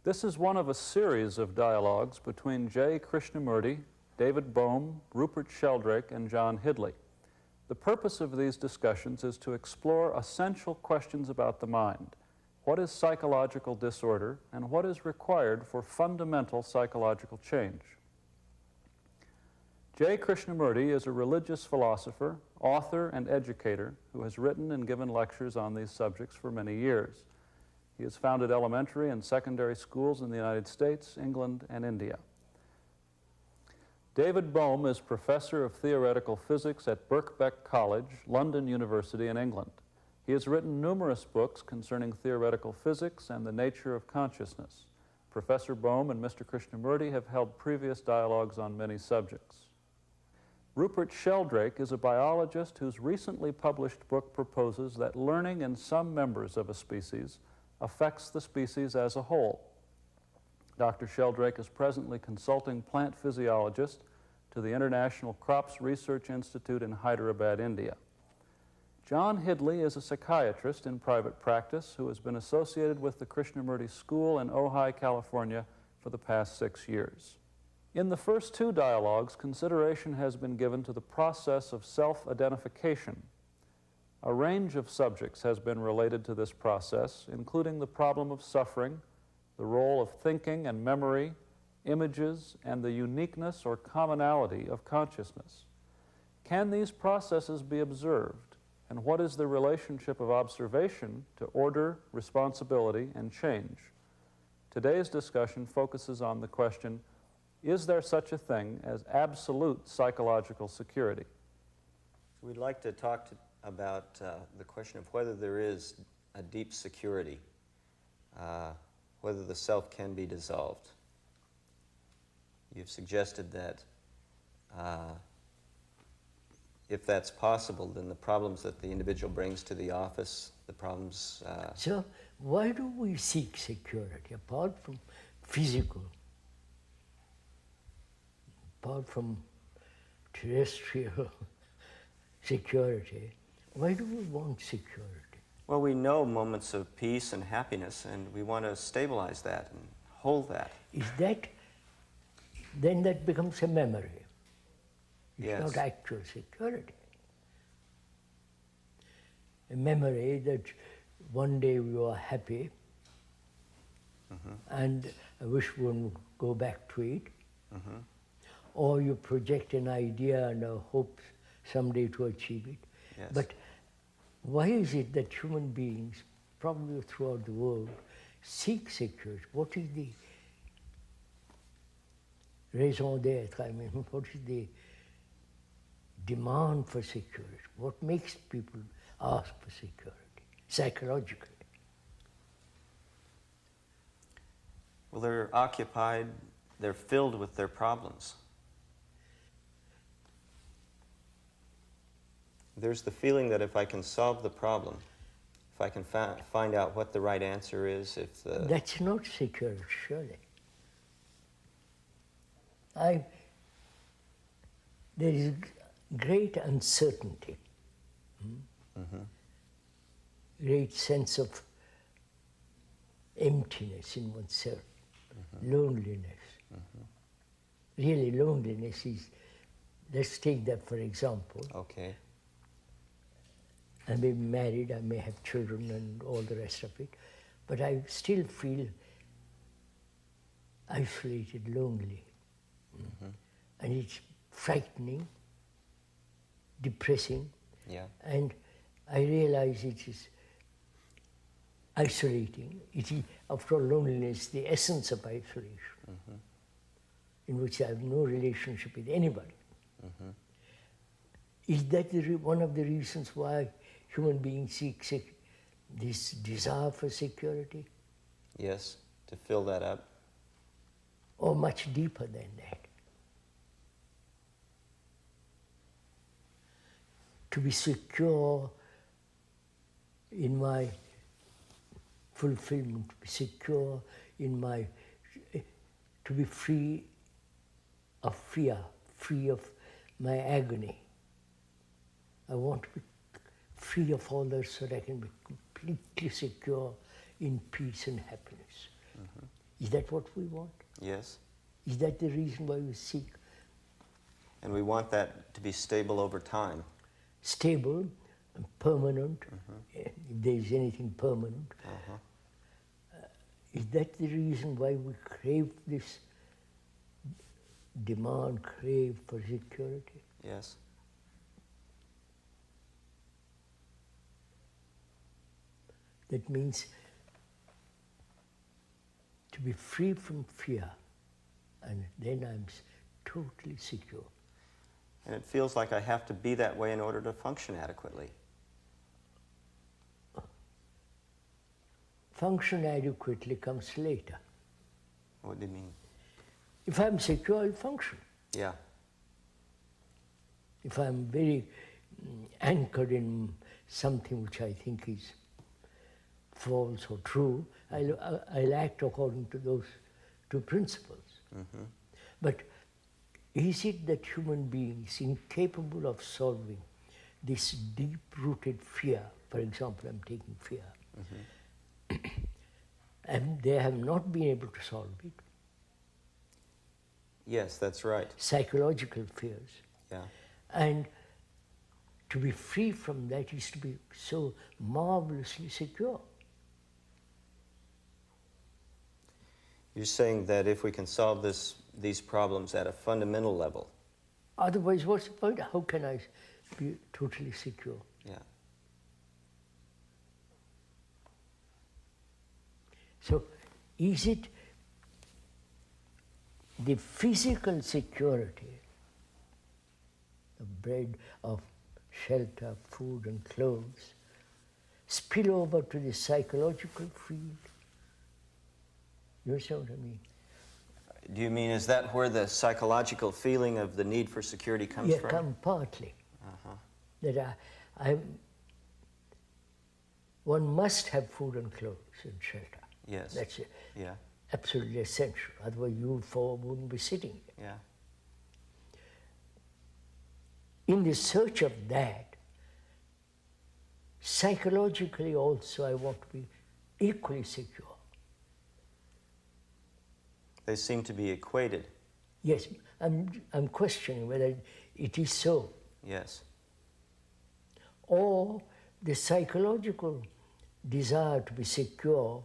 This is one of a series of dialogues between J. Krishnamurti, David Bohm, Rupert Sheldrake, and John Hidley. The purpose of these discussions is to explore essential questions about the mind. What is psychological disorder, and what is required for fundamental psychological change? J. Krishnamurti is a religious philosopher, author, and educator who has written and given lectures on these subjects for many years. He has founded elementary and secondary schools in the United States, England, and India. David Bohm is professor of theoretical physics at Birkbeck College, London University in England. He has written numerous books concerning theoretical physics and the nature of consciousness. Professor Bohm and Mr. Krishnamurti have held previous dialogues on many subjects. Rupert Sheldrake is a biologist whose recently published book proposes that learning in some members of a species affects the species as a whole. Dr. Sheldrake is presently consulting plant physiologist to the International Crops Research Institute in Hyderabad, India. John Hidley is a psychiatrist in private practice who has been associated with the Krishnamurti School in Ojai, California for the past 6 years. In the first two dialogues, consideration has been given to the process of self-identification. A range of subjects has been related to this process, including the problem of suffering, the role of thinking and memory, images, and the uniqueness or commonality of consciousness. Can these processes be observed, and what is the relationship of observation to order, responsibility, and change? Today's discussion focuses on the question, is there such a thing as absolute psychological security? We'd like to talk about the question of whether there is a deep security, whether the self can be dissolved. You've suggested that if that's possible, then the problems that the individual brings to the office, the problems... So why do we seek security, apart from physical, apart from terrestrial security? Why do we want security? Well, we know moments of peace and happiness, and we want to stabilize that and hold that. Is that, then that becomes a memory. It's Yes. not actual security. A memory that one day you are happy, and I wish one would go back to it, or you project an idea and a hope someday to achieve it. Yes. But why is it that human beings, probably throughout the world, seek security? What is the raison d'etre? I mean, what is the demand for security? What makes people ask for security, psychologically? Well, they're occupied, they're filled with their problems. There's the feeling that if I can solve the problem, if I can find out what the right answer is, if the... That's not security, surely. There is great uncertainty, great sense of emptiness in oneself, loneliness. Really, loneliness is, let's take that for example. Okay. I may be married, I may have children and all the rest of it, but I still feel isolated, lonely. And it's frightening, depressing, and I realize it is isolating. It is, after all, loneliness, the essence of isolation, in which I have no relationship with anybody. Is that one of the reasons why human beings seek this desire for security? Yes, to fill that up. Or much deeper than that? To be secure in my fulfillment, to be secure in my, to be free of fear, free of my agony. I want to be free of all that so that I can be completely secure in peace and happiness. Is that what we want? Yes. Is that the reason why we seek? And we want that to be stable over time. Stable and permanent, if there is anything permanent. Is that the reason why we crave this demand, crave for security? Yes. That means to be free from fear, and then I'm totally secure. And it feels like I have to be that way in order to function adequately. Function adequately comes later. What do you mean? If I'm secure, I'll function. Yeah. If I'm very anchored in something which I think is false or true, I'll act according to those two principles. But is it that human beings incapable of solving this deep-rooted fear? For example, I'm taking fear. And they have not been able to solve it. Yes, that's right. Psychological fears. Yeah. And to be free from that is to be so marvelously secure. You're saying that if we can solve these problems at a fundamental level. Otherwise, what's the point? How can I be totally secure? Yeah. So, is it the physical security of bread, of shelter, food and clothes, spill over to the psychological field? You understand what I mean? Do you mean, is that where the psychological feeling of the need for security comes from? Yeah, come partly. That one must have food and clothes and shelter. Yes. That's it. Yeah. Absolutely essential. Otherwise, you four wouldn't be sitting here. Yeah. In the search of that, psychologically also, I want to be equally secure. They seem to be equated. Yes, I'm questioning whether it is so. Yes. Or the psychological desire to be secure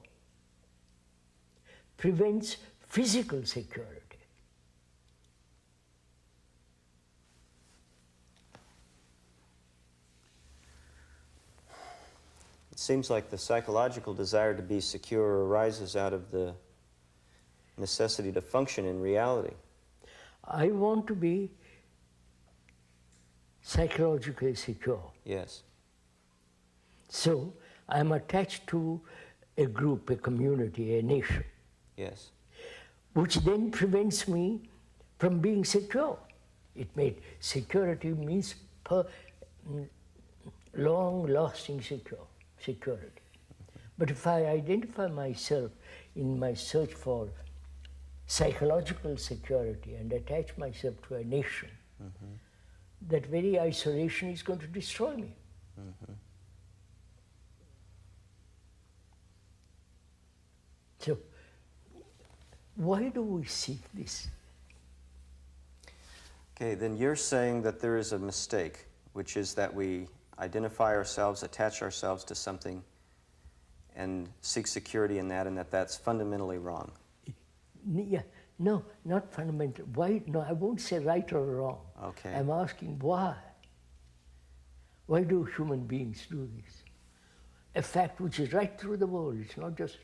prevents physical security. It seems like the psychological desire to be secure arises out of the necessity to function in reality. I want to be psychologically secure. Yes. So I'm attached to a group, a community, a nation. Yes. Which then prevents me from being secure. Security means long-lasting security. But if I identify myself in my search for psychological security and attach myself to a nation, that very isolation is going to destroy me. So, why do we seek this? Okay, then you're saying that there is a mistake, which is that we identify ourselves, attach ourselves to something, and seek security in that, and that's fundamentally wrong. Yeah, no, not fundamental. Why? No, I won't say right or wrong. Okay. I'm asking why. Why do human beings do this? A fact which is right through the world. It's not just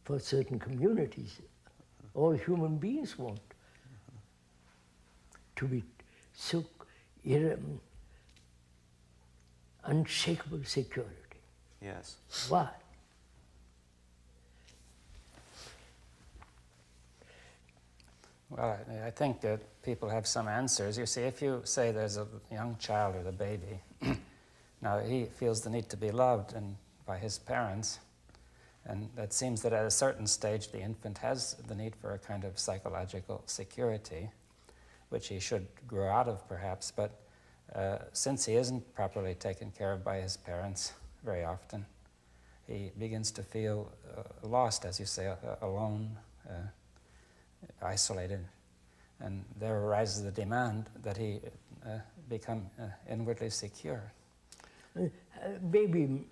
for certain communities. All human beings want to be so unshakable security. Yes. Why? Well, I think that people have some answers. You see, if you say there's a young child or the baby, now he feels the need to be loved by his parents, and it seems that at a certain stage the infant has the need for a kind of psychological security, which he should grow out of perhaps, but since he isn't properly taken care of by his parents very often, he begins to feel lost, as you say, alone, isolated. And there arises the demand that he become inwardly secure. Baby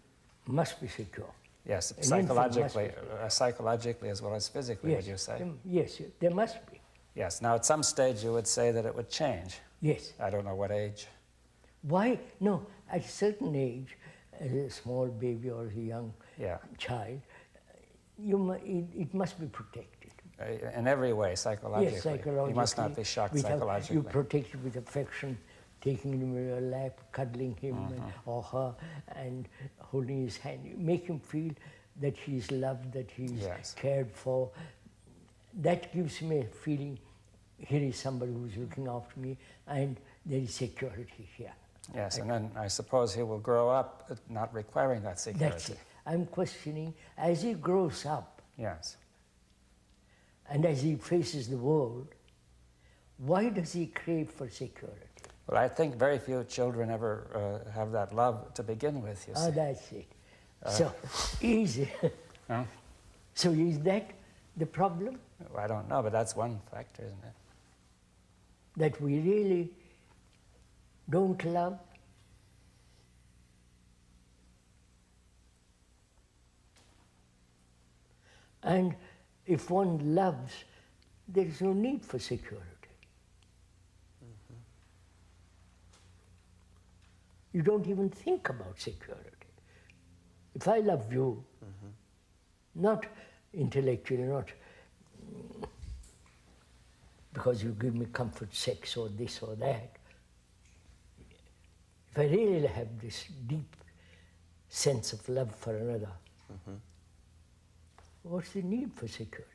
must be secure. Yes, An infant must be psychologically as well as physically, yes, would you say? Yes, there must be. Yes. Now, at some stage, you would say that it would change. Yes. I don't know what age. Why? No, at a certain age, as a small baby or a young child, it must be protected. In every way, psychologically. Yes, psychologically. You must not be shocked psychologically. You protect it with affection, taking him in your lap, cuddling him or her, and holding his hand. You make him feel that he's loved, that he's cared for. That gives me a feeling, here is somebody who's looking after me, and there is security here. Yes, and then I suppose he will grow up not requiring that security. That's it. I'm questioning, as he grows up, yes, and as he faces the world, why does he crave for security? Well, I think very few children ever have that love to begin with, you see. That's it. So, easy. Huh? So is that the problem? Well, I don't know, but that's one factor, isn't it? That we really don't love? And if one loves, there is no need for security. You don't even think about security. If I love you, not intellectually, not because you give me comfort, sex, or this or that. If I really have this deep sense of love for another, what's the need for security?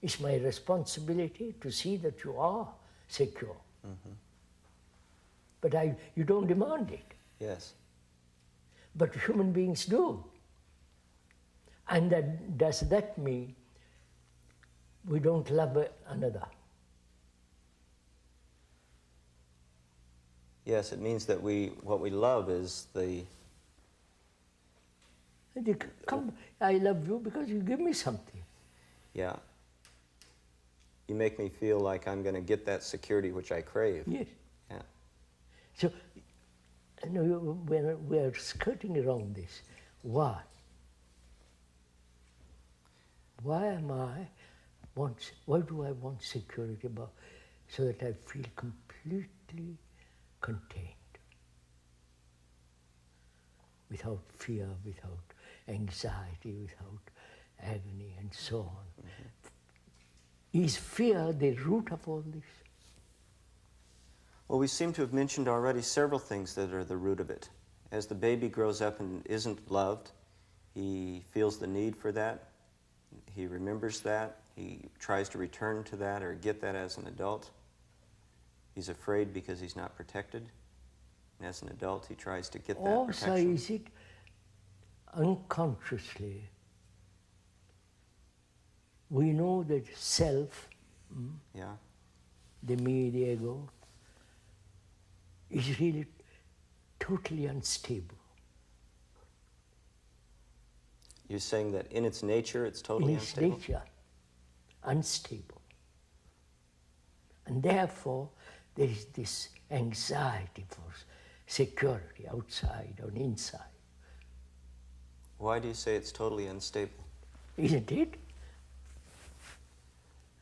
It's my responsibility to see that you are secure. But you don't demand it. Yes. But human beings do. And does that mean we don't love another? Yes, it means that what we love is I love you because you give me something. Yeah. You make me feel like I'm going to get that security which I crave. Yes. Yeah. So, we're skirting around this. Why? Why do I want security so that I feel completely contained? Without fear, without anxiety, without agony, and so on. Is fear the root of all this? Well, we seem to have mentioned already several things that are the root of it. As the baby grows up and isn't loved, he feels the need for that. He remembers that. He tries to return to that or get that as an adult. He's afraid because he's not protected. And as an adult, he tries to get that protection. Also, is it unconsciously, we know that self, the me, the ego, is really totally unstable. You're saying that in its nature, it's totally unstable? In its nature, unstable. And therefore, there is this anxiety for security outside or inside. Why do you say it's totally unstable? Isn't it?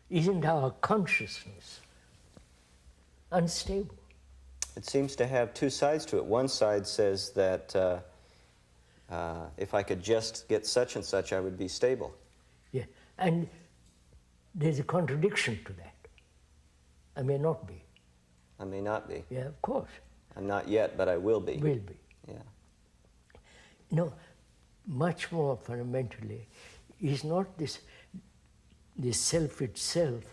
Isn't our consciousness unstable? It seems to have two sides to it. One side says that if I could just get such and such, I would be stable. Yeah, and there's a contradiction to that. I may not be. I may not be. Yeah, of course. I'm not yet, but I will be. Will be. Yeah. No, much more fundamentally, is not this self itself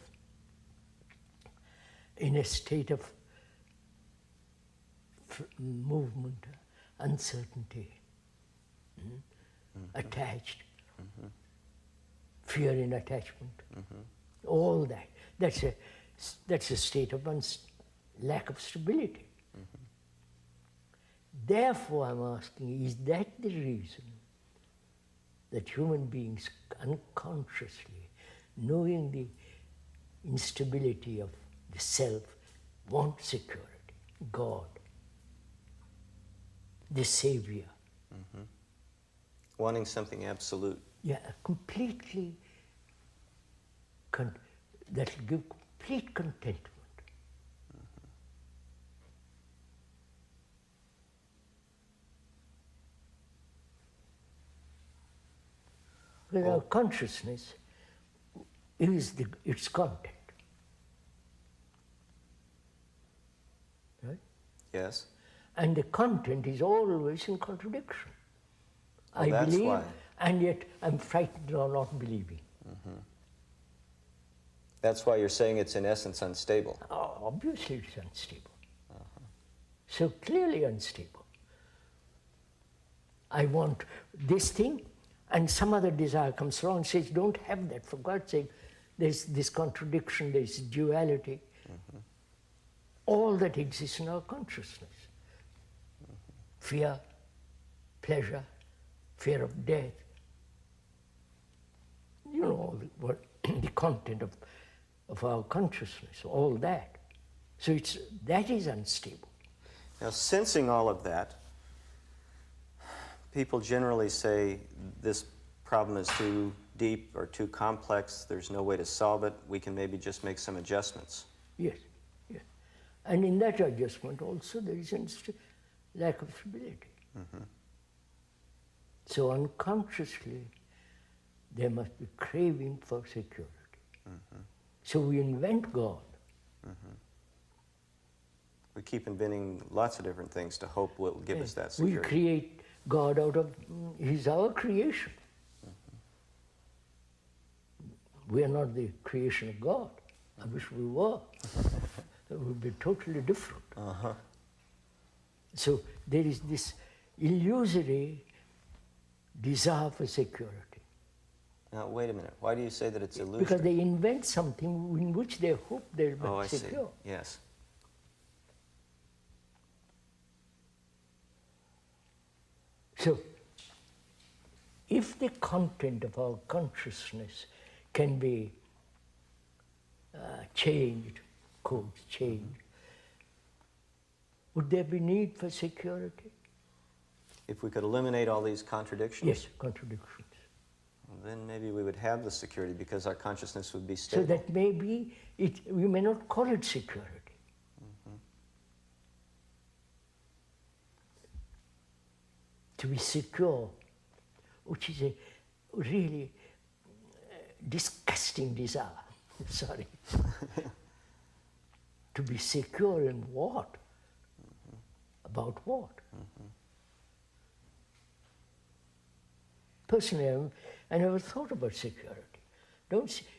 in a state of movement, uncertainty, attached, fear in attachment, all that. That's a state of lack of stability. Therefore, I'm asking, is that the reason that human beings unconsciously, knowing the instability of the self, want security? God, the savior. Mm-hmm. Wanting something absolute. Yeah, completely, that will give complete contentment. Because our consciousness is its content. Right? Yes. And the content is always in contradiction. Well, I that's believe, why. and yet I'm frightened of not believing. Mm-hmm. That's why you're saying it's in essence unstable. Oh, obviously it's unstable. So clearly unstable. I want this thing, and some other desire comes along and says, don't have that, for God's sake. There's this contradiction, there's duality. Mm-hmm. All that exists in our consciousness. Mm-hmm. Fear, pleasure, fear of death. You know, all the content of our consciousness, all that. So that is unstable. Now, sensing all of that, people generally say this problem is too deep or too complex, there's no way to solve it, we can maybe just make some adjustments. Yes, yes. And in that adjustment also there is a lack of stability. Mm-hmm. So unconsciously there must be craving for security. Mm-hmm. So we invent God. Mm-hmm. We keep inventing lots of different things to hope will give us that security. We create God out of, He's our creation. Mm-hmm. We are not the creation of God. I wish we were. It would be totally different. Uh-huh. So there is this illusory desire for security. Now, wait a minute. Why do you say that it's illusory? Because they invent something in which they hope they'll be I secure. see. Yes. So, if the content of our consciousness can be changed, codes changed, would there be need for security? If we could eliminate all these contradictions? Yes, contradictions. Then maybe we would have the security because our consciousness would be stable. So that maybe we may not call it security. Mm-hmm. To be secure, which is a really disgusting desire. Sorry. To be secure in what? Mm-hmm. About what? Mm-hmm. Personally, I never thought about security.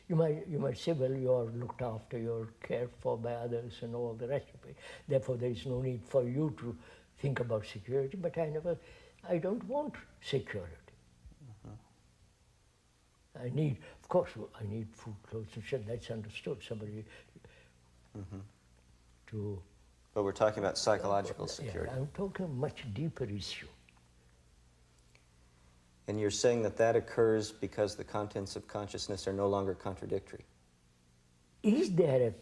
You might say, well, you are looked after, you're cared for by others and all the rest of it. Therefore, there is no need for you to think about security, but I don't want security. Mm-hmm. Of course, I need food, clothes, and shelter. That's understood. Somebody Mm-hmm. to... But we're talking about psychological security. Yeah, I'm talking a much deeper issue. And you're saying that occurs because the contents of consciousness are no longer contradictory. Is there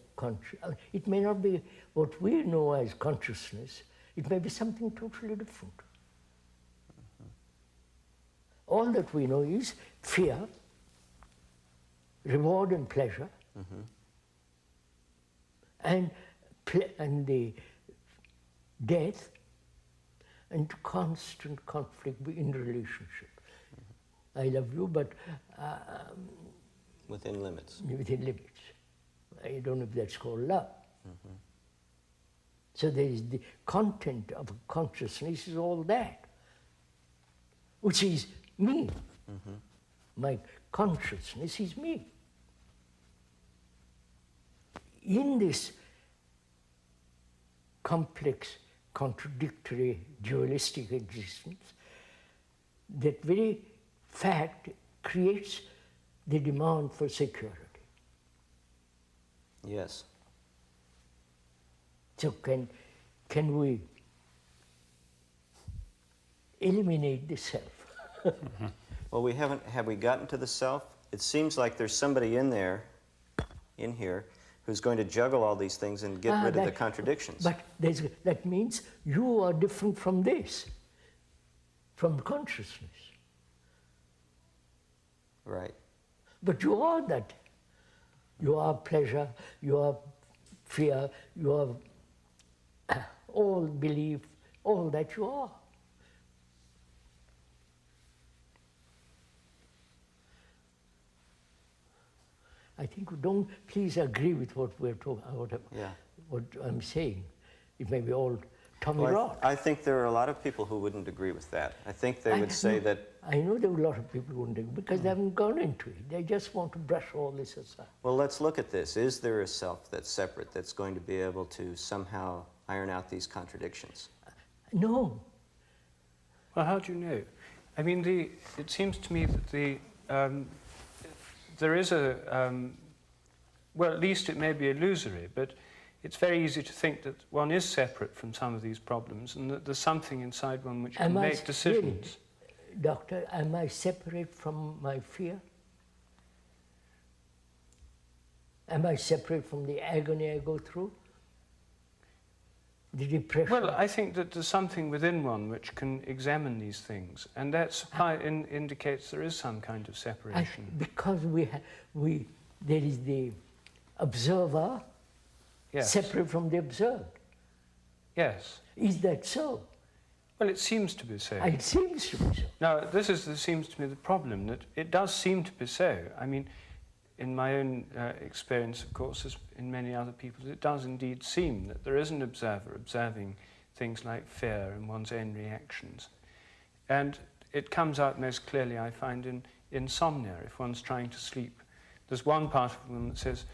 it may not be what we know as consciousness, it may be something totally different. Mm-hmm. All that we know is fear, reward and pleasure, Mm-hmm. and the death, and constant conflict in relationship. I love you, but... within limits. Within limits. I don't know if that's called love. Mm-hmm. So there is the content of consciousness is all that, which is me. Mm-hmm. My consciousness is me. In this complex, contradictory, dualistic existence, that very fact creates the demand for security. Yes. So can we eliminate the self. Well, have we gotten to the self? It seems like there's somebody in here, who's going to juggle all these things and get rid of the contradictions. But that means you are different from this, from consciousness. Right. But you are that. You are pleasure, you are fear, you are all belief, all that you are. I think don't please agree with what we're talking about, what I'm saying. It may be all Tommy Rock. I think there are a lot of people who wouldn't agree with that. I think they would say that... I know there are a lot of people who wouldn't agree because they haven't gone into it. They just want to brush all this aside. Well, let's look at this. Is there a self that's separate, that's going to be able to somehow iron out these contradictions? No. Well, how do you know? I mean, it seems to me that there is well, at least it may be illusory, but it's very easy to think that one is separate from some of these problems and that there's something inside one which can make decisions. Really, Doctor, am I separate from my fear? Am I separate from the agony I go through? The depression? Well, I think that there's something within one which can examine these things, and that indicates there is some kind of separation. Because there is the observer, yes, separate from the observed. Yes. Is that so? Well, it seems to be so. It seems to be so. Now, this seems to me the problem, that it does seem to be so. I mean, in my own experience, of course, as in many other people's, it does indeed seem that there is an observer observing things like fear and one's own reactions. And it comes out most clearly, I find, in insomnia, if one's trying to sleep. There's one part of one that says,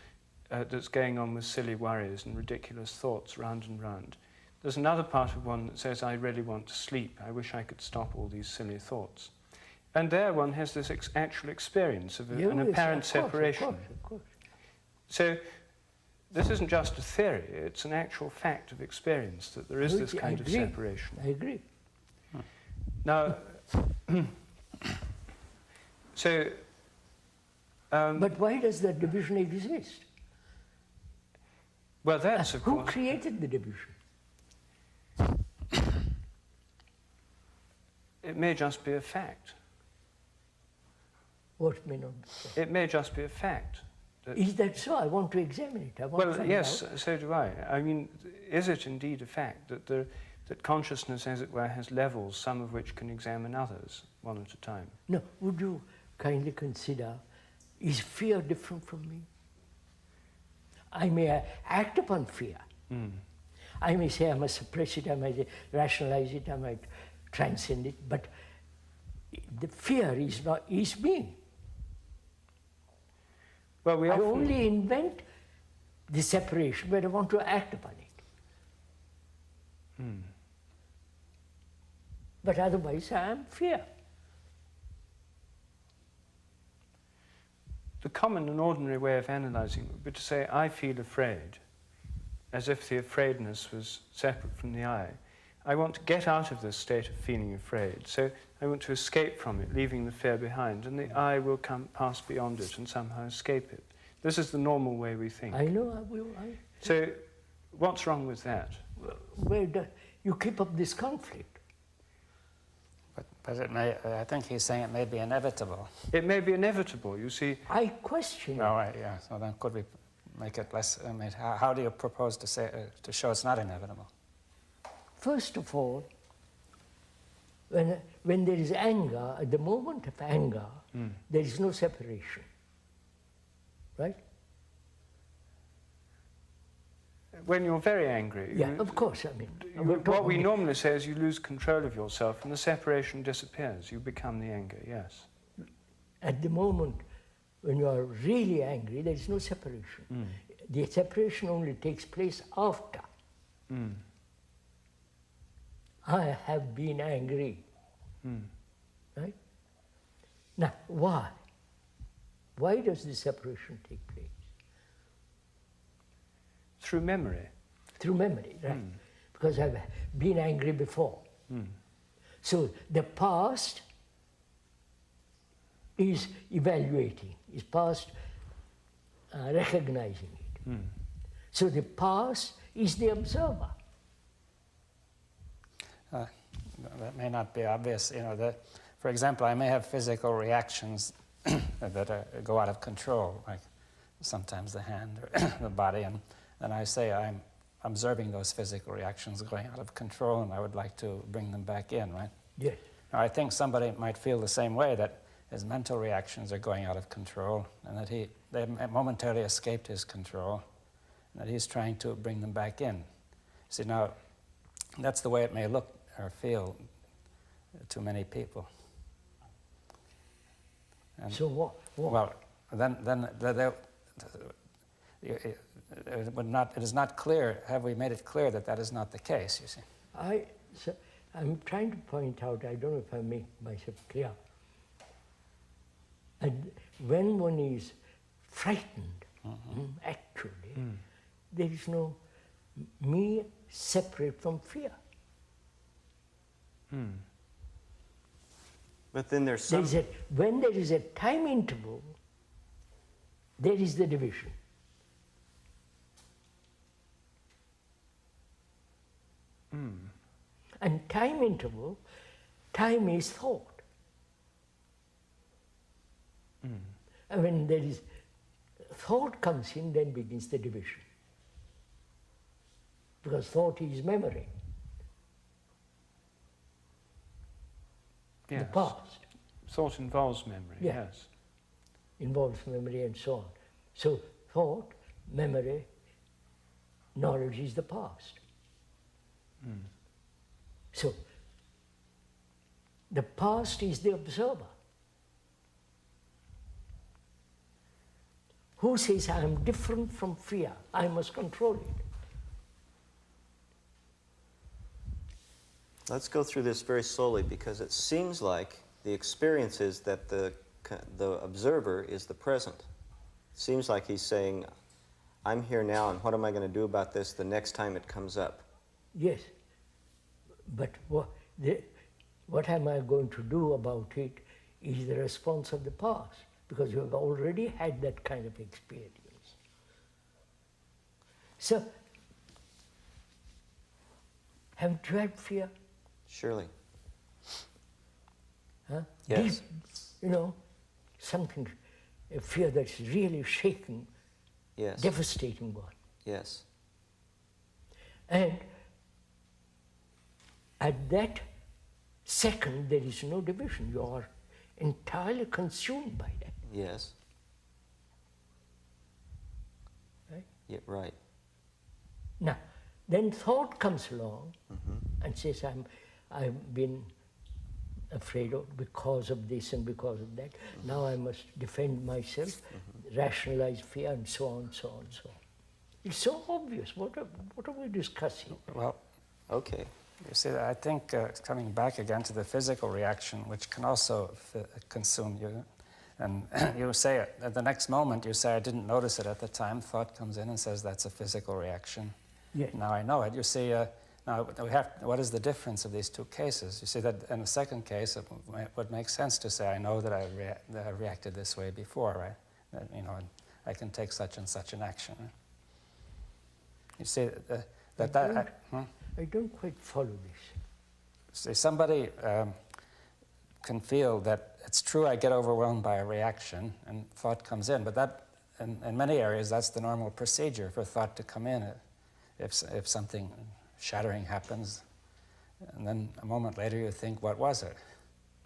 that's going on with silly worries and ridiculous thoughts round and round. There's another part of one that says, I really want to sleep. I wish I could stop all these silly thoughts. And there one has this actual experience of an apparent separation. Of course. So this isn't just a theory, it's an actual fact of experience that there is this kind of separation. I agree. Now, so... but why does that division exist? Well, that's of course... Who created the division? It may just be a fact. What may not be so? It may just be a fact. Is that so? I want to examine it. Well, yes, so do I. I mean, is it indeed a fact that that consciousness, as it were, has levels, some of which can examine others, one at a time? No. Would you kindly consider, is fear different from me? I may act upon fear. Mm. I may say I must suppress it, I might rationalize it, I might transcend it, but the fear is me. Well, I only invent the separation when I want to act upon it. Mm. But otherwise I am fear. The common and ordinary way of analysing would be to say, I feel afraid, as if the afraidness was separate from the I. I want to get out of this state of feeling afraid, so I want to escape from it, leaving the fear behind, and the I will pass beyond it and somehow escape it. This is the normal way we think. I know, I will. So, what's wrong with that? Well, you keep up this conflict. But it may, I think he's saying it may be inevitable. It may be inevitable, you see. I question it. Oh, right, yeah. So then could we make it less, I mean, how do you propose to say, to show it's not inevitable? First of all, when there is anger, at the moment of anger, there is no separation, right? When you're very angry... Yeah, of course, I mean... What we normally say is you lose control of yourself and the separation disappears. You become the anger, yes. At the moment when you are really angry, there is no separation. The separation only takes place after. I have been angry. Right? Now, why? Why does the separation take place? Through memory. Through memory, right? Because I've been angry before. So the past is evaluating, is past recognizing it. So the past is the observer. That may not be obvious. You know, for example, I may have physical reactions that go out of control, like sometimes the hand or the body, and I say I'm observing those physical reactions going out of control, and I would like to bring them back in, right? Yes. Now, I think somebody might feel the same way, that his mental reactions are going out of control, and that they momentarily escaped his control, and that he's trying to bring them back in. See, now, that's the way it may look or feel to many people. And, so what? Well, then it is not clear. Have we made it clear that that is not the case? You see. I'm trying to point out. I don't know if I make myself clear. And when one is frightened, actually, there is no me separate from fear. But then there's some... when there is a time interval, there is the division. And time interval, time is thought. And when there is thought comes in, then begins the division. Because thought is memory. Yes. The past. Thought involves memory, yes. Involves memory and so on. So thought, memory, knowledge is the past. So the past is the observer. Who says I am different from fear? I must control it. Let's go through this very slowly, because it seems like the experience is that the observer is the present. It seems like he's saying, I'm here now, and what am I going to do about this the next time it comes up? Yes, but what am I going to do about it is the response of the past, because you have already had that kind of experience. So, have you had fear? Surely. Huh? Yes. Deep, something, a fear that's really shaking, Yes. devastating one. Yes. And at that second, there is no division. You are entirely consumed by that. Yes. Right? Yeah, right. Now, then thought comes along and says, I've been afraid of because of this and because of that. Now I must defend myself, rationalize fear, and so on, so on, so on. It's so obvious. What are we discussing? Well, Okay. you see, I think coming back again to the physical reaction, which can also consume you, and you say it, at the next moment you say, I didn't notice it at the time, thought comes in and says that's a physical reaction. Yes. Now I know it. You see, now what is the difference of these two cases? You see that in the second case, it would make sense to say, I know that I reacted this way before, right? That, I can take such and such an action. Right? You see, I don't quite follow this. See, somebody can feel that it's true I get overwhelmed by a reaction and thought comes in, but that, in many areas, that's the normal procedure for thought to come in. If something shattering happens, and then a moment later you think, what was it,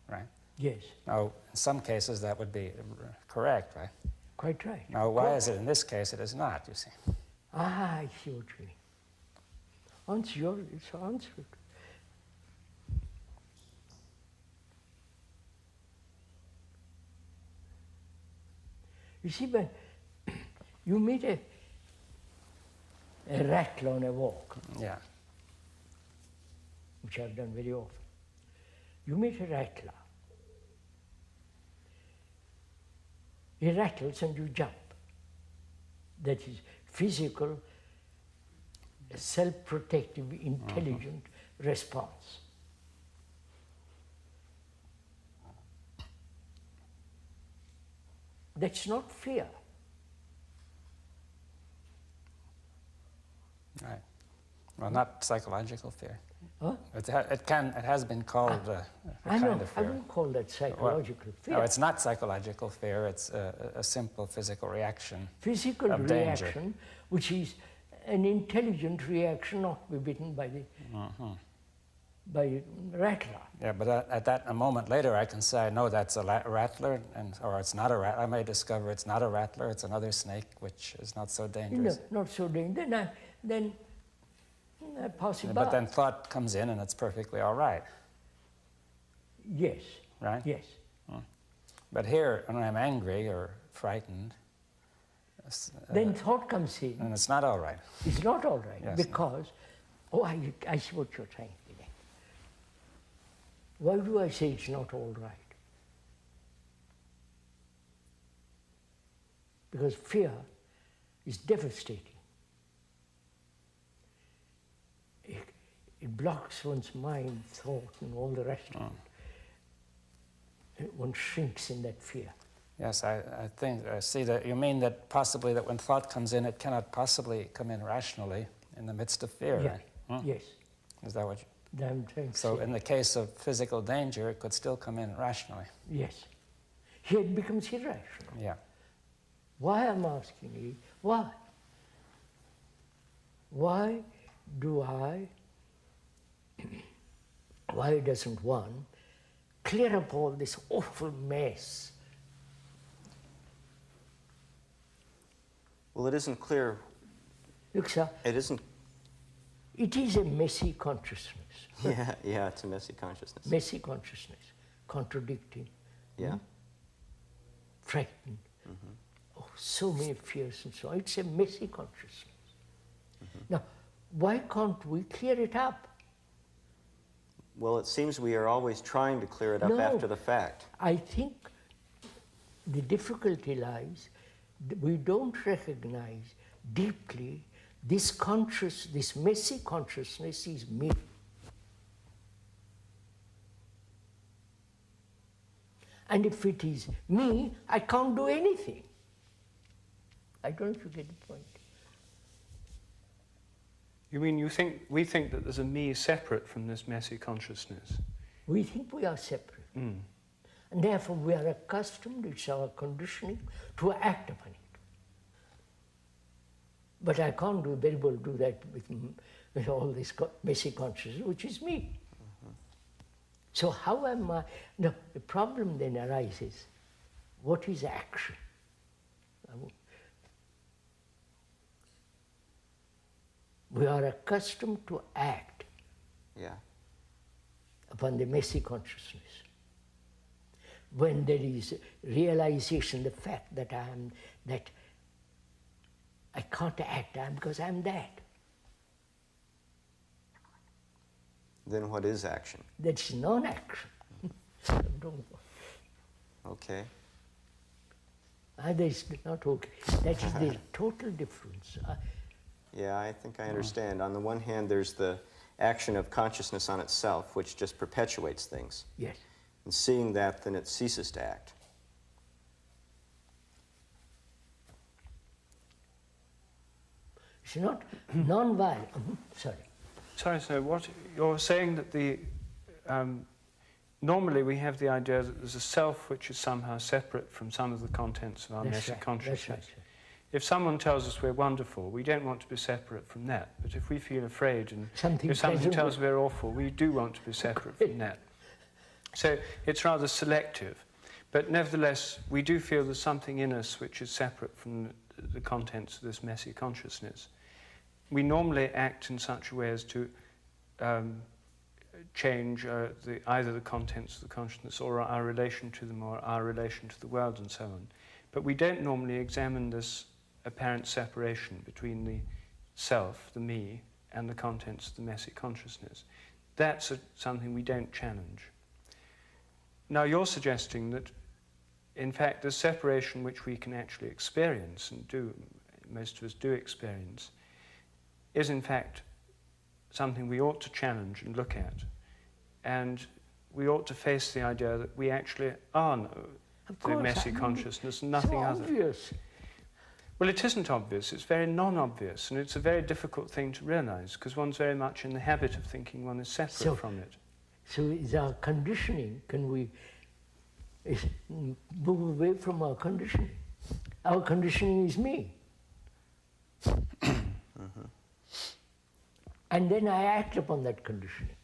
right? Yes. Now, in some cases that would be correct, right? Quite right. Now, why is it in this case it is not, you see? I see what you mean. It's answered. You see, when you meet a rattle on a walk, Yeah. which I've done very often, you meet a rattler. He rattles and you jump. That is physical, self-protective, intelligent response. That's not fear. Right. Well, not psychological fear. Huh? It has been called a I kind know, of I fear. wouldn't call that psychological fear. No, it's not psychological fear. It's a simple physical reaction. Physical of reaction, danger. which is an intelligent reaction, not to be bitten by the by rattler. Yeah, but a moment later, I can say, no, that's a rattler, or it's not a rattler. I may discover it's not a rattler, it's another snake, which is not so dangerous. No, not so dangerous. Then I pass it by. But then thought comes in, and it's perfectly all right. Yes. Right? Yes. But here, when I'm angry or frightened, Then thought comes in. and it's not all right. It's not all right, Yes. because, I see what you're saying today. Why do I say it's not all right? Because fear is devastating. It blocks one's mind, thought, and all the rest of it. One shrinks in that fear. Yes, I think, I see that you mean that possibly that when thought comes in, it cannot possibly come in rationally in the midst of fear, Yeah. right? Yes. Is that what you... I'm trying to So say. in the case of physical danger, it could still come in rationally. Yes. Here it becomes irrational. Yeah. Why I'm asking you, why? Why doesn't one clear up all this awful mess? Well, it isn't clear. Look, sir, It isn't. it is a messy consciousness. Yeah, it's a messy consciousness. Messy consciousness, contradicting, Yeah. frightened. Oh, so many fears and so on. It's a messy consciousness. Now, why can't we clear it up? Well, it seems we are always trying to clear it up No. after the fact. I think the difficulty lies that we don't recognize deeply this messy consciousness is me. And if it is me, I can't do anything. I don't know if you get the point. You mean we think that there's a me separate from this messy consciousness? We think we are separate. And therefore we are accustomed, it's our conditioning, to act upon it. But I can't very well do that with all this messy consciousness, which is me. So how am I? No, the problem then arises, what is action? We are accustomed to act Yeah. upon the messy consciousness. When there is realization, the fact that I can't act because I'm that. Then what is action? That's non-action. Okay. That is not okay. That is the total difference. Yeah, I think I understand. On the one hand, there's the action of consciousness on itself, which just perpetuates things. Yes. And seeing that, then it ceases to act. It's not non-violent. Sorry. Sorry, sir, what you're saying that normally we have the idea that there's a self which is somehow separate from some of the contents of our messy consciousness. That's right. If someone tells us we're wonderful, we don't want to be separate from that. But if we feel afraid and if something tells us we're awful, we do want to be separate from that. So it's rather selective. But nevertheless, we do feel there's something in us which is separate from the contents of this messy consciousness. We normally act in such a way as to change either the contents of the consciousness or our relation to them or our relation to the world and so on. But we don't normally examine this apparent separation between the self, the me, and the contents of the messy consciousness. That's something we don't challenge. Now you're suggesting that, in fact, the separation which we can actually experience, and most of us do experience, is in fact something we ought to challenge and look at. And we ought to face the idea that we actually are the messy consciousness and nothing other. It's obvious. Well, it isn't obvious. It's very non-obvious, and it's a very difficult thing to realize because one's very much in the habit of thinking one is separate from it. So is our conditioning, can we move away from our conditioning? Our conditioning is me. And then I act upon that conditioning,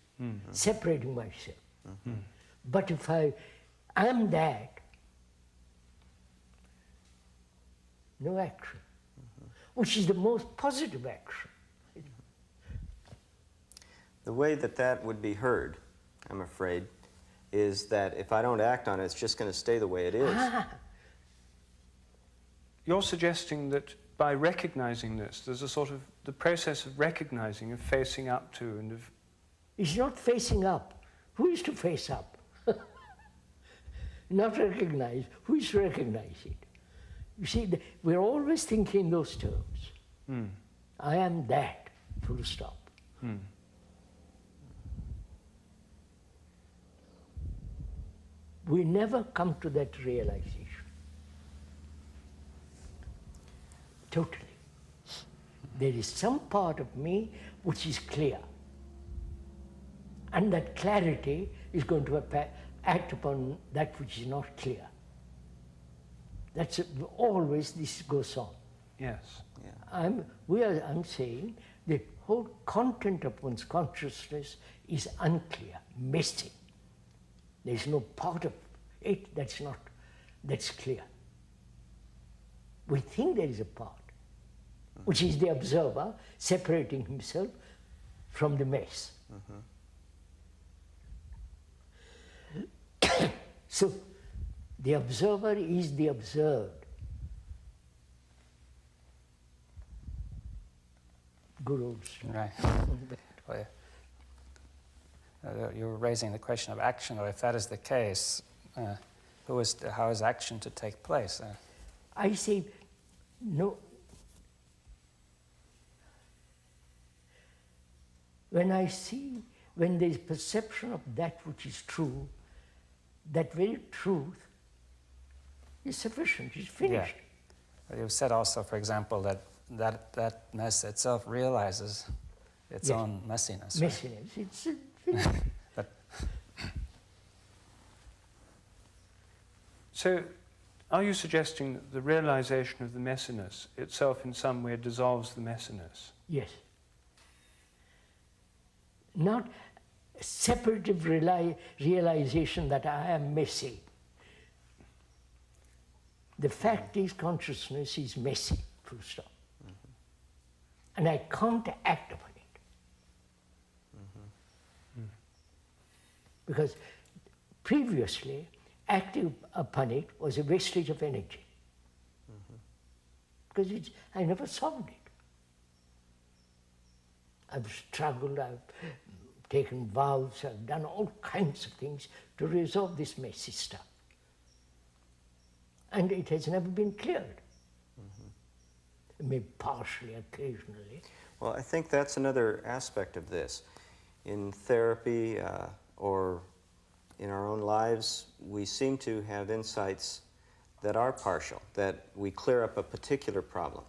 separating myself. But if I am that, no action, which is the most positive action. The way that that would be heard, I'm afraid, is that if I don't act on it, it's just going to stay the way it is. You're suggesting that by recognizing this, there's a sort of the process of recognizing, of facing up to, and of... It's not facing up. Who is to face up? Not recognize. Who is to recognize it? You see, we're always thinking in those terms. I am that, full stop. We never come to that realization. Totally. There is some part of me which is clear. And that clarity is going to act upon that which is not clear. That's always this goes on. Yes. Yeah. I'm saying the whole content of one's consciousness is unclear, messy. There's no part of it that's clear. We think there is a part, which is the observer separating himself from the mess. So the observer is the observed. Good old story. Right. Well, you were raising the question of action, or if that is the case, how is action to take place? I say, no. When there's perception of that which is true, that very truth is sufficient, is finished. Yeah. You said also, for example, that mess itself realizes its own messiness. Messiness, Right? it's finished. So, are you suggesting that the realization of the messiness itself in some way dissolves the messiness? Yes. Not separative realization that I am messy. The fact is consciousness is messy, full stop. And I can't act upon it. Because previously, acting upon it was a wastage of energy. Because I never solved it. I've struggled, I've taken vows, I've done all kinds of things to resolve this messy stuff. And it has never been cleared. Maybe partially, occasionally. Well, I think that's another aspect of this. In therapy or in our own lives, we seem to have insights that are partial, that we clear up a particular problem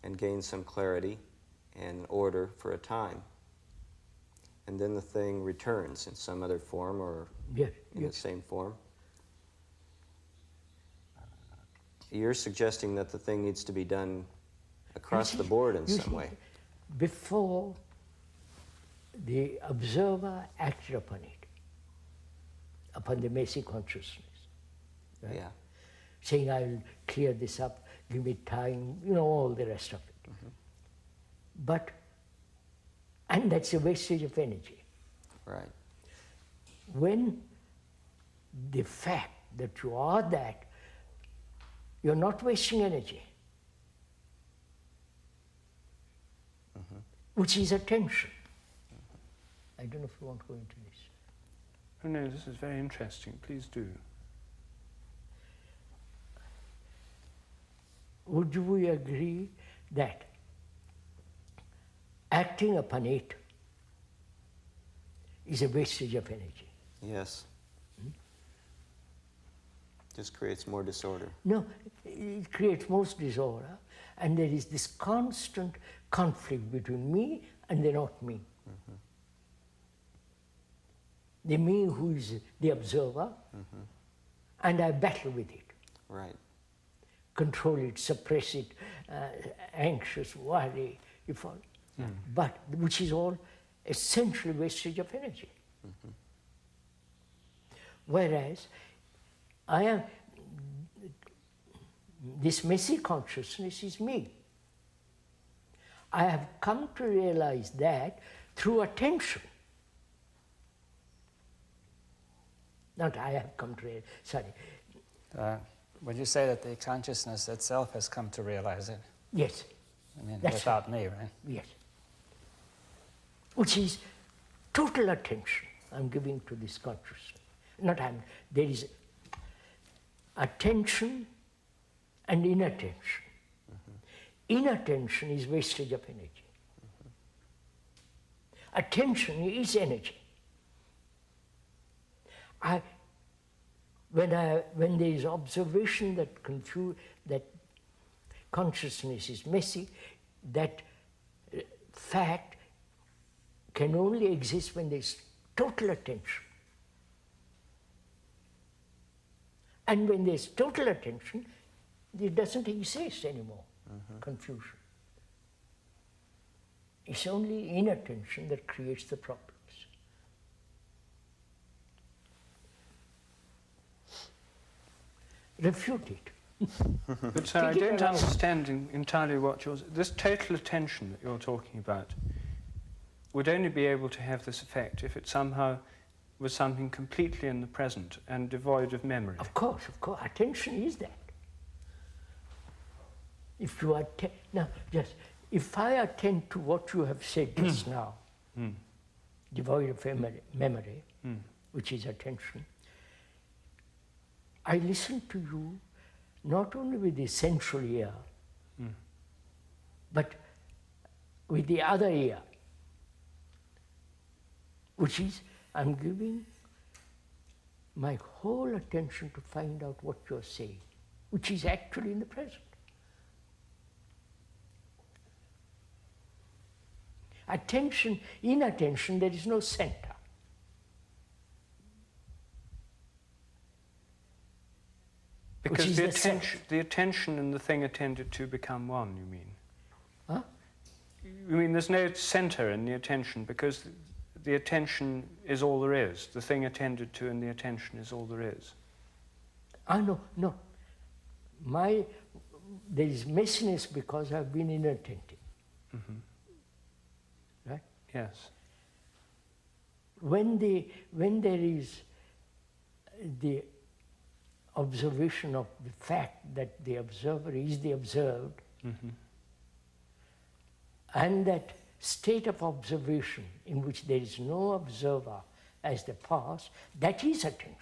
and gain some clarity and order for a time. And then the thing returns in some other form or in the same form. You're suggesting that the thing needs to be done across the board in some way. Before the observer acted upon it, upon the messy consciousness, right? Yeah. Saying, I'll clear this up, give me time, all the rest of it. And that's a wastage of energy. Right. When the fact that you are that, you're not wasting energy, which is attention. I don't know if you want to go into this. Oh no, this is very interesting. Please do. Would we agree that acting upon it is a wastage of energy? Yes. Just creates more disorder. No, it creates most disorder, and there is this constant conflict between me and the not me. Mm-hmm. The me who is the observer, Mm-hmm. and I battle with it. Right. Control it, suppress it, anxious, worry, you follow? But which is all essentially wastage of energy. Mm-hmm. Whereas I am, this messy consciousness is me. I have come to realize that through attention. Not I have come to realize, sorry. Would you say that the consciousness itself has come to realize it? Yes. I mean, That's without me, right? Yes. Which is total attention I'm giving to this consciousness. There is attention and inattention. Inattention is wastage of energy. Attention is energy. When there is observation that consciousness is messy, that fact can only exist when there is total attention. And when there is total attention, it doesn't exist anymore, confusion. It's only inattention that creates the problems. Refute it. But sir, I don't understand entirely what this total attention that you're talking about would only be able to have this effect if it somehow was something completely in the present and devoid of memory. Of course, attention is that. If you if I attend to what you have said just now, devoid of memory, which is attention, I listen to you not only with the sensual ear, but with the other ear, which is I'm giving my whole attention to find out what you're saying, which is actually in the present. Attention, in attention, there is no center. Because the attention and the thing attended to become one, you mean? Huh? You mean there's no center in the attention because the attention is all there is. The thing attended to and the attention is all there is. No. There is messiness because I've been inattentive. Right? Yes. When there is the observation of the fact that the observer is the observed, and that state of observation in which there is no observer as the past, that is attention.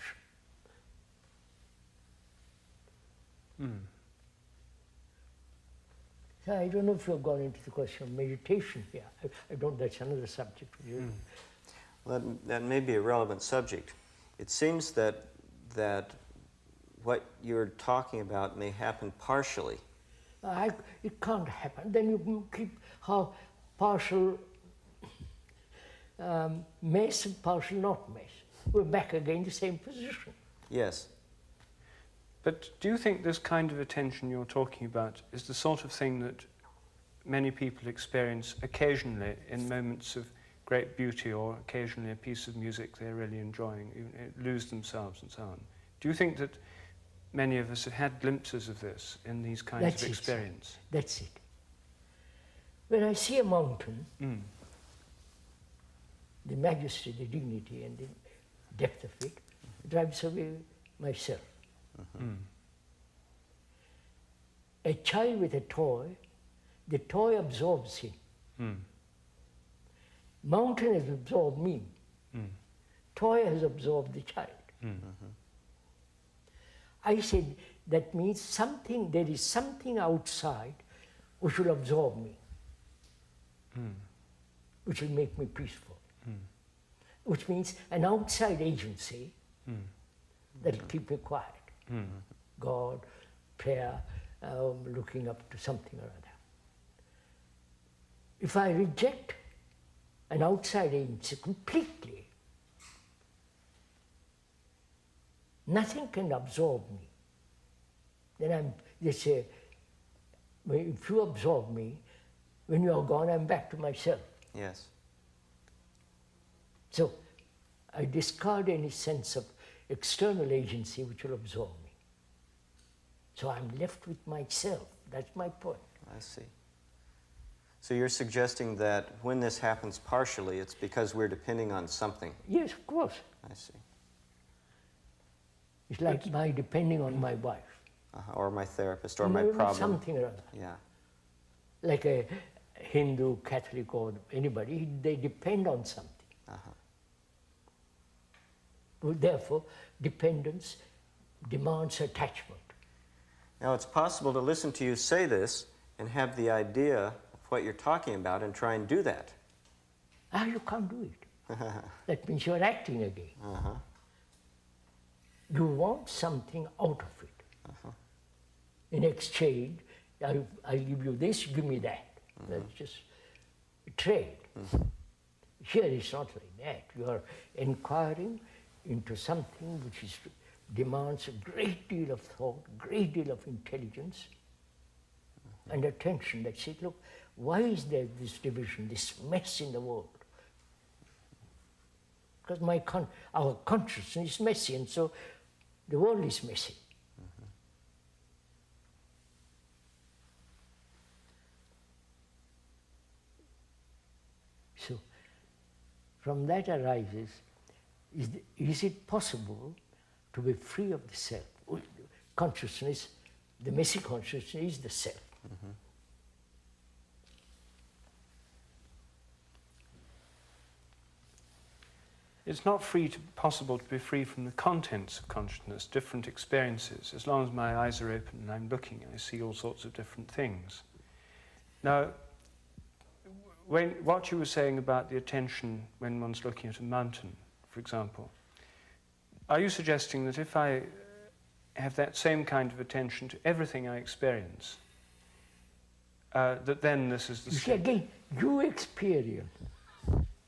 So I don't know if you've gone into the question of meditation here. I don't, that's another subject. Well, that may be a relevant subject. It seems that what you're talking about may happen partially. It can't happen. Then you can keep how partial mess and partial not mess. We're back again in the same position. Yes. But do you think this kind of attention you're talking about is the sort of thing that many people experience occasionally in moments of great beauty or occasionally a piece of music they're really enjoying, lose themselves and so on? Do you think that many of us have had glimpses of this in these kinds of experience? That's it. When I see a mountain, the majesty, the dignity and the depth of it drives away myself. A child with a toy, the toy absorbs him. Mountain has absorbed me. Toy has absorbed the child. I said that means there is something outside which will absorb me, which will make me peaceful, which means an outside agency that will keep me quiet. God, prayer, looking up to something or other. If I reject an outside agency completely, nothing can absorb me. Then they say, well, if you absorb me, when you are gone, I'm back to myself. Yes. So I discard any sense of external agency which will absorb me. So I'm left with myself. That's my point. I see. So you're suggesting that when this happens partially, it's because we're depending on something. Yes, of course. I see. It's like my depending on my wife. Or my therapist, or my problem. Something or other. Yeah. Like a Hindu, Catholic, or anybody, they depend on something. Therefore, dependence demands attachment. Now, it's possible to listen to you say this and have the idea of what you're talking about and try and do that. You can't do it. That means you're acting again. You want something out of it. In exchange, I give you this, give me that. That's just a trade. Here it's not like that. You are inquiring into something which demands a great deal of thought, great deal of intelligence and attention that says, look, why is there this division, this mess in the world? Because our consciousness is messy, and so the world is messy. So, from that arises, is it possible to be free of the self? Consciousness, the messy consciousness is the self. It's not possible to be free from the contents of consciousness, different experiences. As long as my eyes are open and I'm looking, I see all sorts of different things. Now, what you were saying about the attention when one's looking at a mountain, for example, are you suggesting that if I have that same kind of attention to everything I experience, that then this is the You see, again, you experience.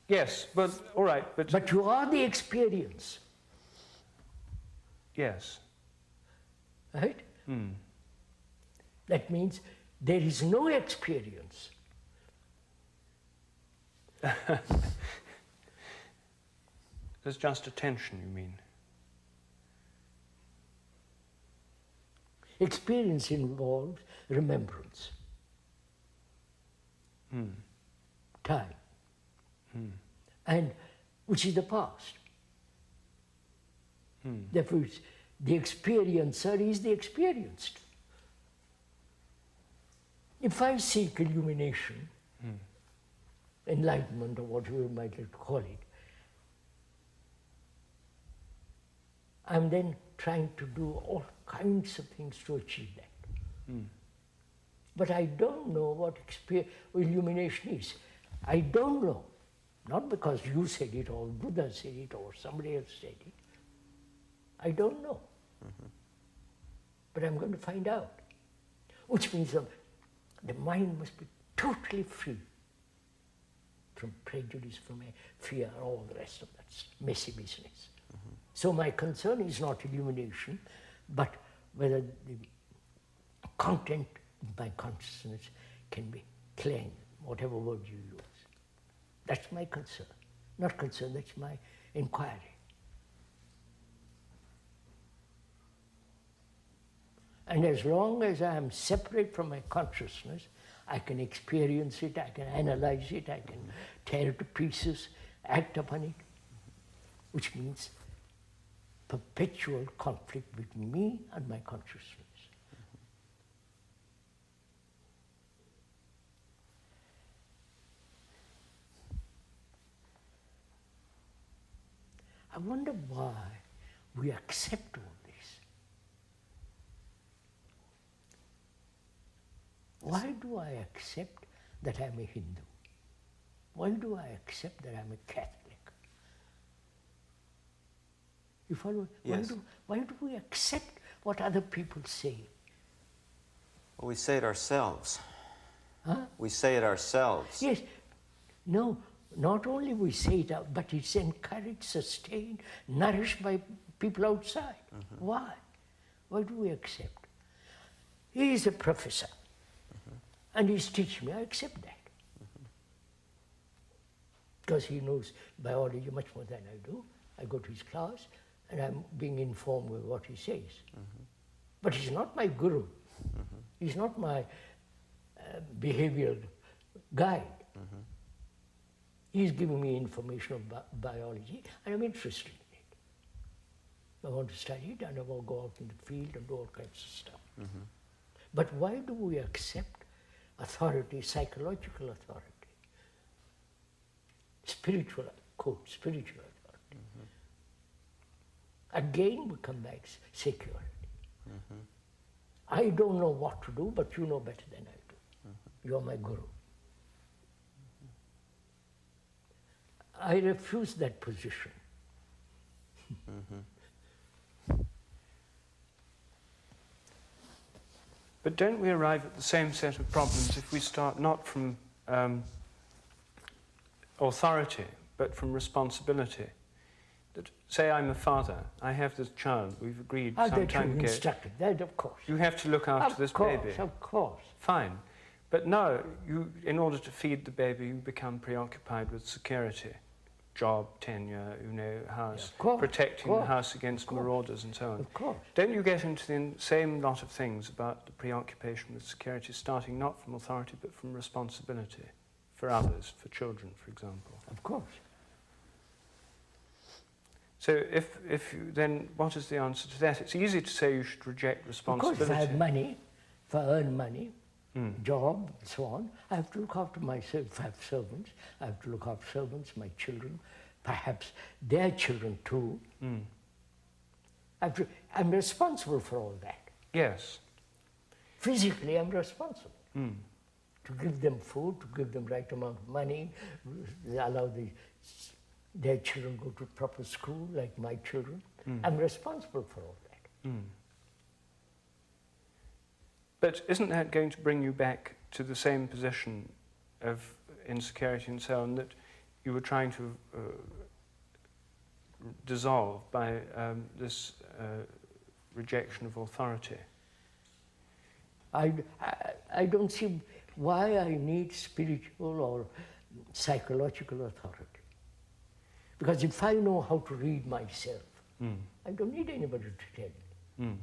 Yes, but all right, but you are the experience. Yes. Right? That means there is no experience. There's just attention, you mean? Experience involves remembrance, time, and which is the past. Therefore, the experiencer is the experienced. If I seek illumination, enlightenment, or whatever you might like to call it, I'm then trying to do all kinds of things to achieve that. But I don't know what illumination is. I don't know. Not because you said it, or Buddha said it, or somebody else said it. I don't know. But I'm going to find out. Which means the mind must be totally free from prejudice, from fear, all the rest of that messy business. So my concern is not illumination, but whether the content of my consciousness can be cleansed, whatever word you use. That's my concern. Not concern, that's my inquiry. And as long as I am separate from my consciousness, I can experience it, I can analyze it, I can tear it to pieces, act upon it, which means perpetual conflict between me and my consciousness. I wonder why we accept all this. Why do I accept that I'm a Hindu? Why do I accept that I'm a Catholic? You follow? Yes. Why do we accept what other people say. Well, we say it ourselves. Huh? We say it ourselves. Yes. No, not only we say it out, but it's encouraged, sustained, nourished by people outside. Why? Why do we accept? He is a professor, and he's teaching me. I accept that. Because he knows biology much more than I do. I go to his class, and I'm being informed with what he says. But he's not my guru. He's not my behavioral guide. He's giving me information about biology, and I'm interested in it. I want to study it, and I want to go out in the field and do all kinds of stuff. But why do we accept authority, psychological authority, spiritual, quote, spiritual authority? Again, we come back to security. I don't know what to do, but you know better than I do. You're my guru. I refuse that position. But don't we arrive at the same set of problems if we start not from authority, but from responsibility? That, say I'm a father, I have this child, we've agreed some time ago. Instructed that, of course. You have to look after this baby. Of course. Fine. But no, you, in order to feed the baby, you become preoccupied with security. Job, tenure, you know, house, protecting the house against marauders and so on. Of course. Don't you get into the same lot of things about the preoccupation with security, starting not from authority, but from responsibility for others, for children, for example? Of course. So if you, then what is the answer to that? It's easy to say you should reject responsibility. Of course, if I have money, if I earn money, job, and so on, I have to look after myself. If I have servants, I have to look after servants, my children, perhaps their children too. I'm responsible for all that. Yes. Physically, I'm responsible. To give them food, to give them right amount of money, allow their children go to proper school, like my children. I'm responsible for all that. But isn't that going to bring you back to the same position of insecurity and so on that you were trying to dissolve by this rejection of authority? I don't see why I need spiritual or psychological authority. Because if I know how to read myself, I don't need anybody to tell me.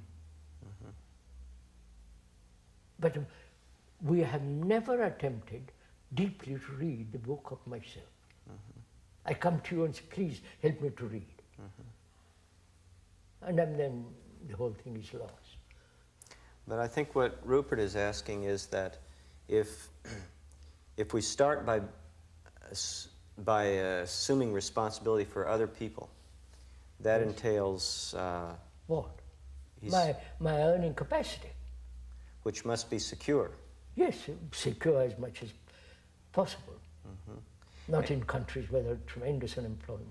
But we have never attempted deeply to read the book of myself. I come to you and say, please help me to read. And then the whole thing is lost. But I think what Rupert is asking is that if we start by assuming responsibility for other people, that entails what? My earning capacity. Which must be secure. Yes, secure as much as possible. Not in countries where there's tremendous unemployment.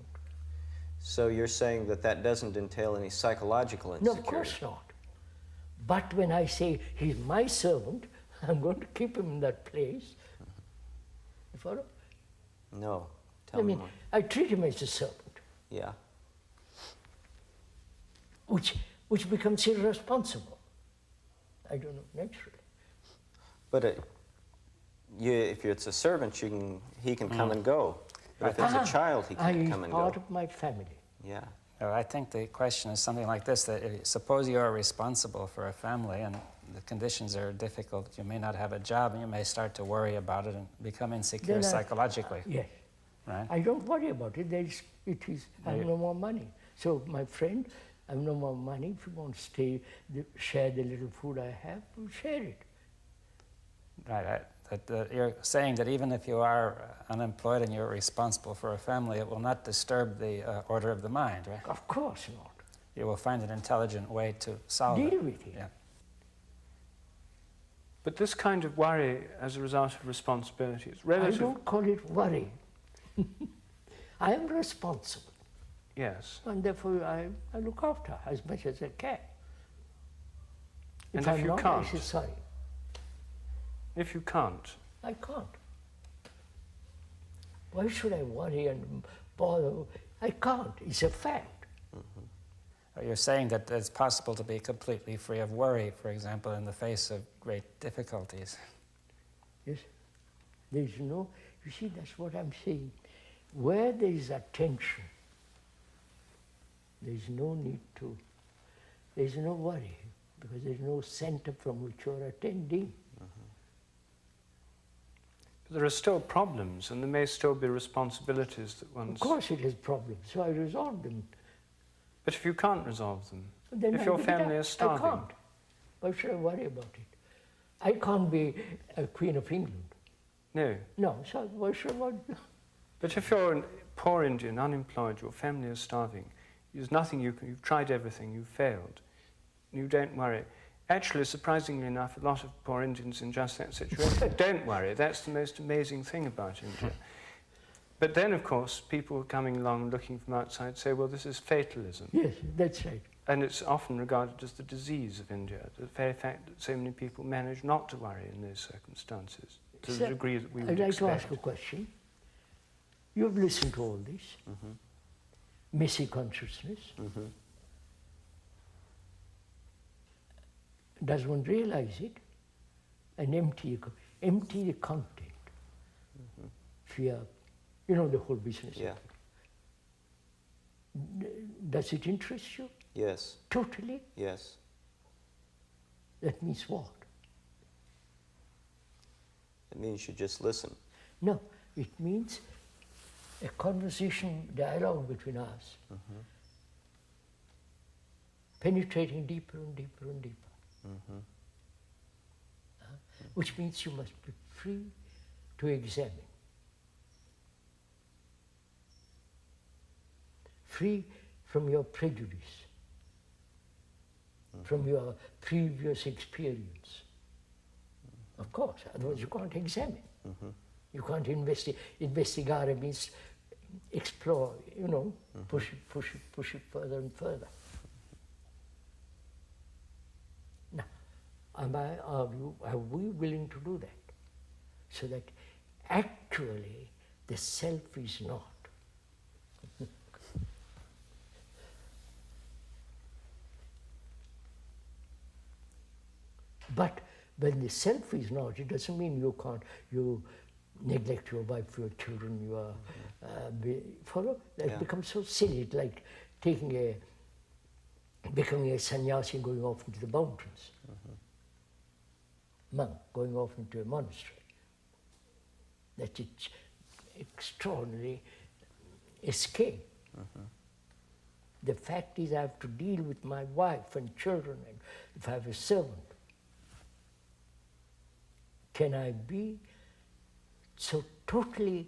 So you're saying that that doesn't entail any psychological insecurity? No, of course not. But when I say he's my servant, I'm going to keep him in that place. You follow? No. Tell me more. I treat him as a servant. Yeah. Which becomes irresponsible. I don't know, naturally. But if it's a servant, he can come and go. But if it's a child, he can't come and go. He's part of my family. Yeah. Oh, I think the question is something like this, that suppose you are responsible for a family and the conditions are difficult, you may not have a job and you may start to worry about it and become insecure psychologically. Yes. Right? I don't worry about it. I have no more money. So my friend, I have no more money. If you want to stay, share the little food I have, we'll share it. Right. You're saying that even if you are unemployed and you're responsible for a family, it will not disturb the order of the mind, right? Of course not. You will find an intelligent way to solve it. Deal with it. Yeah. But this kind of worry as a result of responsibility is relative. I don't call it worry. I am responsible. Yes. And therefore I look after her as much as I can. And If if I'm you not, can't, I say sorry. if you can't, I can't. Why should I worry and bother? I can't. It's a fact. You're saying that it's possible to be completely free of worry, for example, in the face of great difficulties. Yes. There's no, you see, that's what I'm saying. Where there is attention, there's no need to, there's no worry, because there's no center from which you're attending. but there are still problems, and there may still be responsibilities that one's... Of course it has problems, so I resolve them. But if you can't resolve them, Then if I your give it up. family is starving... I can't. Why should I worry about it? I can't be a Queen of England. No. No, so why should I worry? But if you're a poor Indian, unemployed, your family is starving, there's nothing you can... You've tried everything, you've failed. You don't worry. Actually, surprisingly enough, a lot of poor Indians in just that situation don't worry. That's the most amazing thing about India. But then, of course, people coming along looking from outside say, well, this is fatalism. Yes, that's right. And it's often regarded as the disease of India, the very fact that so many people manage not to worry in those circumstances, to the degree that we would expect. I'd like to ask a question. You've listened to all this. Messy consciousness. Does one realize it? And empty the content. Fear. You know the whole business. Yeah. Does it interest you? Yes. Totally? Yes. That means what? It means you just listen. No, it means a conversation, dialogue between us, penetrating deeper and deeper and deeper. Which means you must be free to examine. Free from your prejudice, from your previous experience. Of course, otherwise you can't examine. You can't investigare means explore, you know, push it further and further. Now, are we willing to do that? So that actually the self is not. But when the self is not, it doesn't mean you neglect your wife, your children, your follow? That becomes so silly. It's like becoming a sannyasi going off into the mountains. Monk going off into a monastery. That's its extraordinary escape. The fact is I have to deal with my wife and children, and if I have a servant. Can I be so totally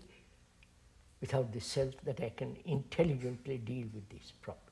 without the self that I can intelligently deal with these problems?